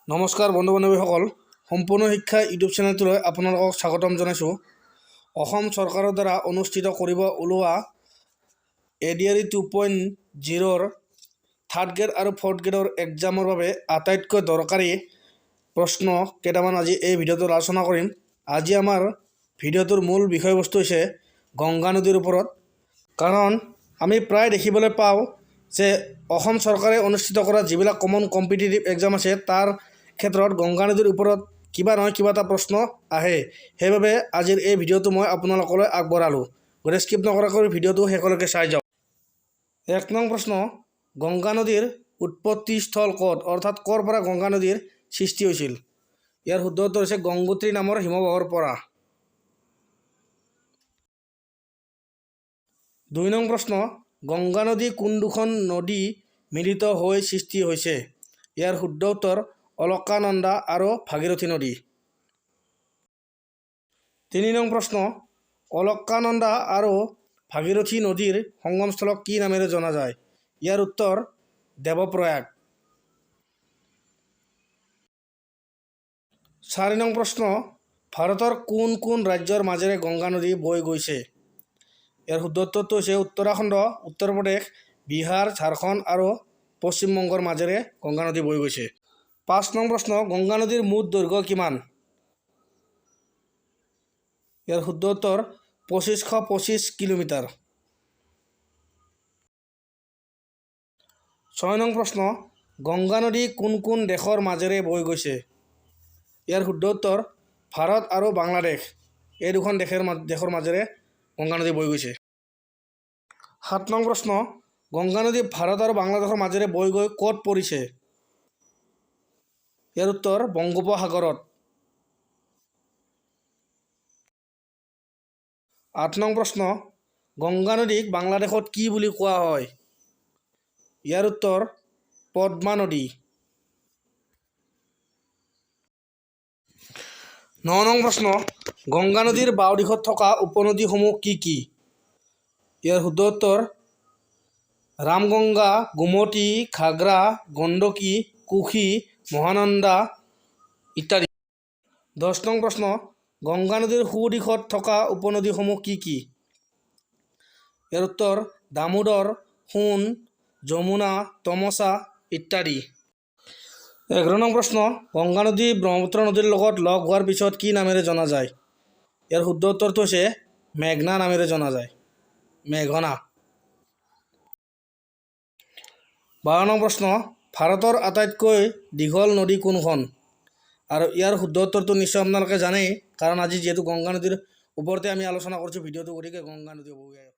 নমস্কাৰ বন্ধু বান্ধৱীসকল, সম্পূৰ্ণ শিক্ষা ইউটিউব চেনেলটোলৈ আপোনালোকক স্বাগতম জনাইছোঁ। অসম চৰকাৰৰ দ্বাৰা অনুষ্ঠিত কৰিব ওলোৱা ADRE 2.0 থাৰ্ড গ্ৰেড আৰু ফ'ৰ্থ গ্ৰেডৰ এক্সামৰ বাবে আটাইতকৈ দৰকাৰী প্ৰশ্ন কেইটামান আজি এই ভিডিঅ'টোত আলোচনা কৰিম। আজি আমাৰ ভিডিঅ'টোৰ মূল বিষয়বস্তু হৈছে গংগা নদীৰ ওপৰত। কাৰণ আমি প্ৰায় দেখিবলৈ পাওঁ যে অসম চৰকাৰে অনুষ্ঠিত কৰা যিবিলাক কমন কম্পিটিটিভ এক্সাম আছে তাৰ ক্ষেত্ৰত গংগা নদীৰ ওপৰত কিবা নহয় কিবা এটা প্ৰশ্ন আহে। সেইবাবে আজিৰ এই ভিডিঅ'টো মই আপোনালোকলৈ আগবঢ়ালোঁ। গতিকে স্কিপ নকৰাকৈ ভিডিঅ'টো শেষলৈকে চাই যাওক। ১ নং প্ৰশ্ন, গংগা নদীৰ উৎপত্তি স্থল ক'ত? অৰ্থাৎ ক'ৰ পৰা গংগা নদীৰ সৃষ্টি হৈছিল? ইয়াৰ শুদ্ধ উত্তৰ হৈছে গংগোত্ৰী নামৰ হিমবাহৰ পৰা। ২ নং প্ৰশ্ন, গংগা নদী কোন দুখন নদী মিলিত হৈ সৃষ্টি হৈছে? ইয়াৰ শুদ্ধ উত্তৰ অলকানন্দা আৰু ভাগীৰথী নদী। ৩ নং প্ৰশ্ন, অলকানন্দা আৰু ভাগীৰথী নদীৰ সংগমস্থলক কি নামেৰে জনা যায়? ইয়াৰ উত্তৰ দেৱপ্ৰয়াগ। ৪ নং প্ৰশ্ন, ভাৰতৰ কোন কোন ৰাজ্যৰ মাজেৰে গংগা নদী বৈ গৈছে? ইয়াৰ শুদ্ধ উত্তৰটো হৈছে উত্তৰাখণ্ড, উত্তৰ প্ৰদেশ, বিহাৰ, ঝাৰখণ্ড আৰু পশ্চিমবংগৰ মাজেৰে গংগা নদী বৈ গৈছে। ৫ নং প্ৰশ্ন, গংগা নদীৰ মুঠ দৈৰ্ঘ্য কিমান? ইয়াৰ শুদ্ধ উত্তৰ ২৫২৫ কিলোমিটাৰ। ৬ নং প্ৰশ্ন, গংগা নদী কোন কোন দেশৰ মাজেৰে বৈ গৈছে? ইয়াৰ শুদ্ধ উত্তৰ ভাৰত আৰু বাংলাদেশ, এই দুখন দেশৰ মাজেৰে গংগা নদী বৈ গৈছে। ৭ নং প্ৰশ্ন, গংগা নদী ভাৰত আৰু বাংলাদেশৰ মাজেৰে বৈ গৈ ক'ত পৰিছে? ইয়াৰ উত্তৰ বংগোপসাগৰত। ৮ নং প্ৰশ্ন, গংগা নদীক বাংলাদেশত কি বুলি কোৱা হয়? ইয়াৰ উত্তৰ পদ্মা নদী। ৯ নং প্ৰশ্ন, গংগা নদীৰ বাওঁ দিশত থকা উপনদীসমূহ কি কি? ইয়াৰ শুদ্ধ উত্তৰ ৰামগংগা, গোমতী, ঘাগ্ৰা, গণ্ডকী, কোশী, মহানন্দা ইত্যাদি। ১০ নং প্ৰশ্ন, গংগা নদীৰ সোঁদিশত থকা উপনদীসমূহ কি কি? ইয়াৰ উত্তৰ দামোদৰ, সোণ, যমুনা, তমচা ইত্যাদি। ১১ নং প্ৰশ্ন, গংগা নদী ব্ৰহ্মপুত্ৰ নদীৰ লগত লগ হোৱাৰ পিছত কি নামেৰে জনা যায়? ইয়াৰ শুদ্ধ উত্তৰটো হৈছে মেঘনা নামেৰে জনা যায়, মেঘনা। ১২ নং প্ৰশ্ন, ভাৰতৰ আটাইতকৈ দীঘল নদী কোনখন? আৰু ইয়াৰ শুদ্ধ উত্তৰটো নিশ্চয় আপোনালোকে জানেই, কাৰণ আজি যিহেতু গংগা নদীৰ ওপৰতে আমি আলোচনা কৰিছোঁ ভিডিঅ'টো, গতিকে গংগা নদী হ'ব।